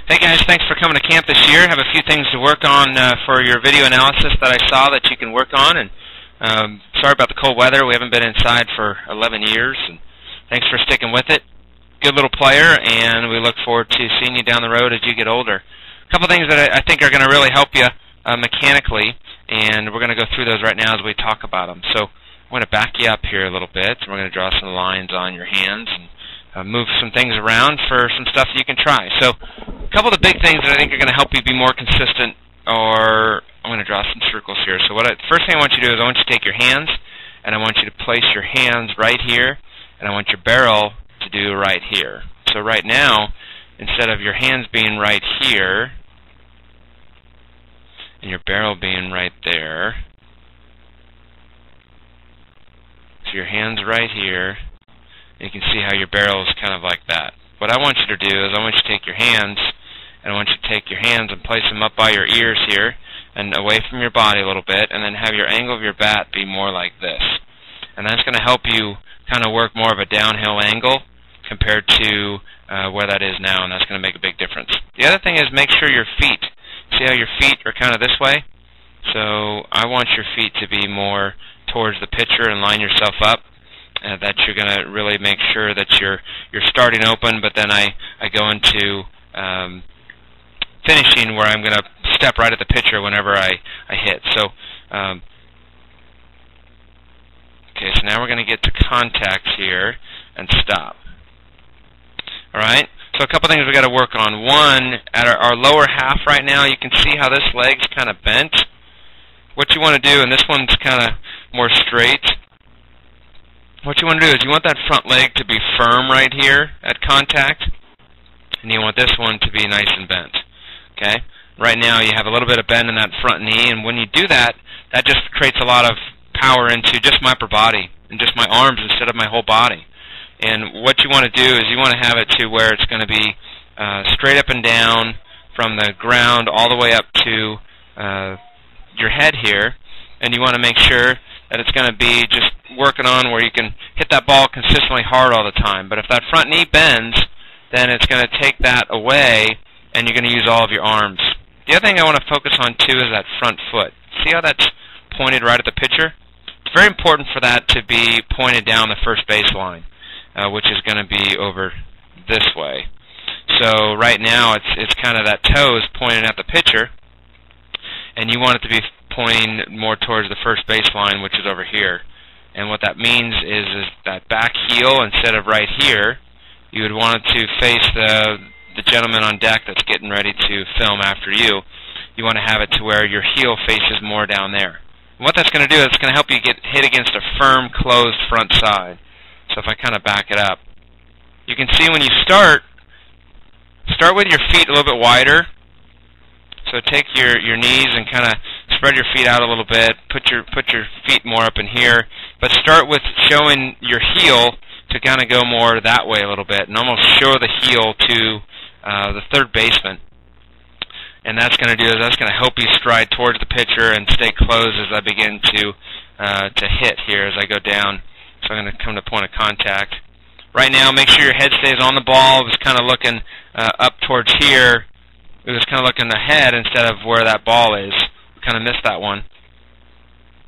Hey guys, thanks for coming to camp this year. I have a few things to work on for your video analysis that I saw that you can work on. And sorry about the cold weather. We haven't been inside for 11 years. And thanks for sticking with it. Good little player, and we look forward to seeing you down the road as you get older. A couple things that I think are going to really help you mechanically, and we're going to go through those right now as we talk about them. So I'm going to back you up here a little bit, and we're going to draw some lines on your hands and move some things around for some stuff that you can try. So a couple of the big things that I think are going to help you be more consistent are, I'm going to draw some circles here. So first thing I want you to do is I want you to take your hands, and I want you to place your hands right here, and I want your barrel to do right here. So right now, instead of your hands being right here, and your barrel being right there, so your hand's right here, and you can see how your barrel is kind of like that. What I want you to do is I want you to take your hands, and I want you to take your hands and place them up by your ears here, and away from your body a little bit, and then have your angle of your bat be more like this. And that's going to help you kind of work more of a downhill angle compared to where that is now, and that's going to make a big difference. The other thing is make sure your feet, see how your feet are kind of this way? So I want your feet to be more towards the pitcher and line yourself up, that you're going to really make sure that you're starting open, but then I go into finishing where I'm going to step right at the pitcher whenever I hit. So okay, so now we're going to get to contact here and stop. All right, so a couple things we've got to work on. One, at our lower half right now, you can see how this leg's kind of bent. What you want to do, and this one's kind of more straight, what you want to do is you want that front leg to be firm right here at contact, and you want this one to be nice and bent. Okay? Right now you have a little bit of bend in that front knee, and when you do that, that just creates a lot of power into just my upper body and just my arms instead of my whole body. And what you want to do is you want to have it to where it's going to be straight up and down from the ground all the way up to your head here, and you want to make sure that it's going to be just working on where you can hit that ball consistently hard all the time. But if that front knee bends, then it's going to take that away, and you're going to use all of your arms. The other thing I want to focus on, too, is that front foot. See how that's pointed right at the pitcher? It's very important for that to be pointed down the first baseline, which is going to be over this way. So right now it's kind of that toe is pointing at the pitcher, and you want it to be pointing more towards the first baseline, which is over here. And what that means is that back heel, instead of right here, you would want it to face the gentleman on deck that's getting ready to film after you. You want to have it to where your heel faces more down there. And what that's going to do is it's going to help you get hit against a firm, closed front side. So if I kind of back it up, you can see when you start with your feet a little bit wider. So take your knees and kind of spread your feet out a little bit. Put your feet more up in here, but start with showing your heel to kind of go more that way a little bit, and almost show the heel to the third baseman. And that's going to do is that's going to help you stride towards the pitcher and stay close as I begin to hit here as I go down. So I'm going to come to point of contact. Right now, make sure your head stays on the ball. It was kind of looking up towards here. It was kind of looking ahead instead of where that ball is. We kind of missed that one.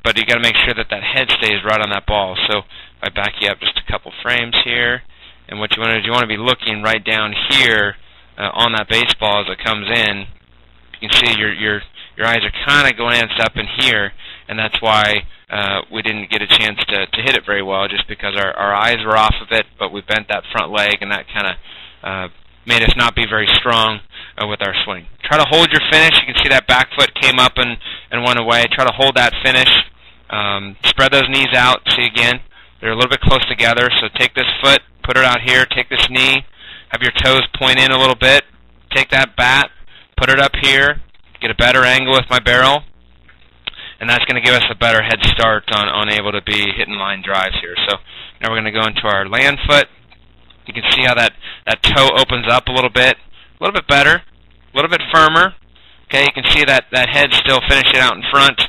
But you got to make sure that that head stays right on that ball. So if I back you up just a couple frames here, and what you want to do is you want to be looking right down here on that baseball as it comes in. You can see your eyes are kind of glanced up in here, and that's why we didn't get a chance to hit it very well, just because our eyes were off of it, but we bent that front leg, and that kind of made us not be very strong with our swing. Try to hold your finish. You can see that back foot came up and went away. Try to hold that finish. Spread those knees out. See again, they're a little bit close together, so take this foot, put it out here, take this knee, have your toes point in a little bit, take that bat, put it up here, get a better angle with my barrel, and that's going to give us a better head start on able to be hitting line drives here. So now we're going to go into our land foot. You can see how that toe opens up a little bit better, a little bit firmer. Okay, you can see that head still finishing out in front.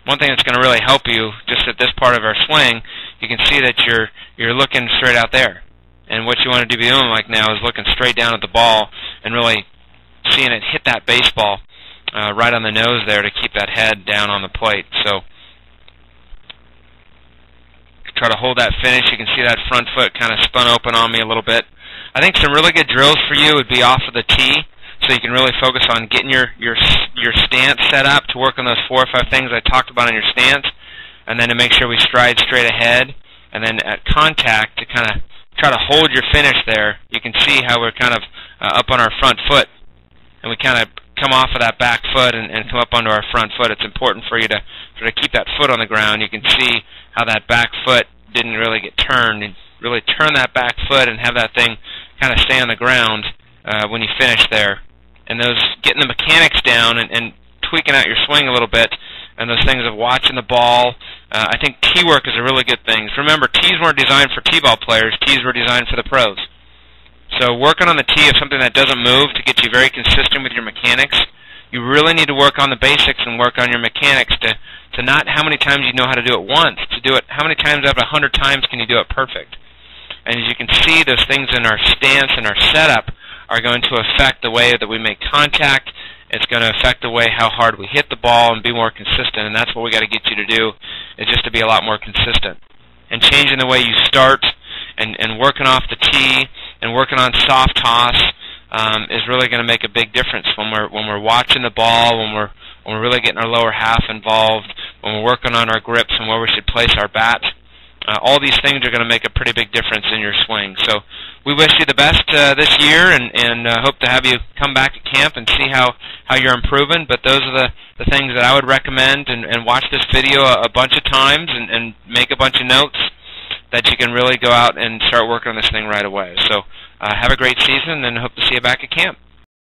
One thing that's going to really help you just at this part of our swing, you can see that you're looking straight out there. And what you want to be doing like now is looking straight down at the ball and really seeing it hit that baseball right on the nose there to keep that head down on the plate. So try to hold that finish. You can see that front foot kind of spun open on me a little bit. I think some really good drills for you would be off of the tee, so you can really focus on getting your stance set up to work on those 4 or 5 things I talked about in your stance, and then to make sure we stride straight ahead, and then at contact to kind of try to hold your finish there. You can see how we're kind of up on our front foot, and we kind of come off of that back foot and come up onto our front foot. It's important for you to sort of keep that foot on the ground. You can see how that back foot didn't really get turned. And really turn that back foot and have that thing kind of stay on the ground when you finish there. And those getting the mechanics down and tweaking out your swing a little bit, and those things of watching the ball. I think tee work is a really good thing. Remember, tees weren't designed for tee-ball players. Tees were designed for the pros. So working on the tee is something that doesn't move to get you very consistent with your mechanics. You really need to work on the basics and work on your mechanics to not how many times you know how to do it once, to do it how many times out of 100 times can you do it perfect. And as you can see, those things in our stance and our setup are going to affect the way that we make contact. It's going to affect the way how hard we hit the ball and be more consistent. And that's what we got to get you to do, is just to be a lot more consistent. And changing the way you start and working off the tee and working on soft toss is really going to make a big difference when we're watching the ball, when we're really getting our lower half involved, when we're working on our grips and where we should place our bat. All these things are going to make a pretty big difference in your swing. So we wish you the best this year, and hope to have you come back at camp and see how you're improving. But those are the things that I would recommend, and watch this video a bunch of times and make a bunch of notes that you can really go out and start working on this thing right away. So have a great season, and hope to see you back at camp.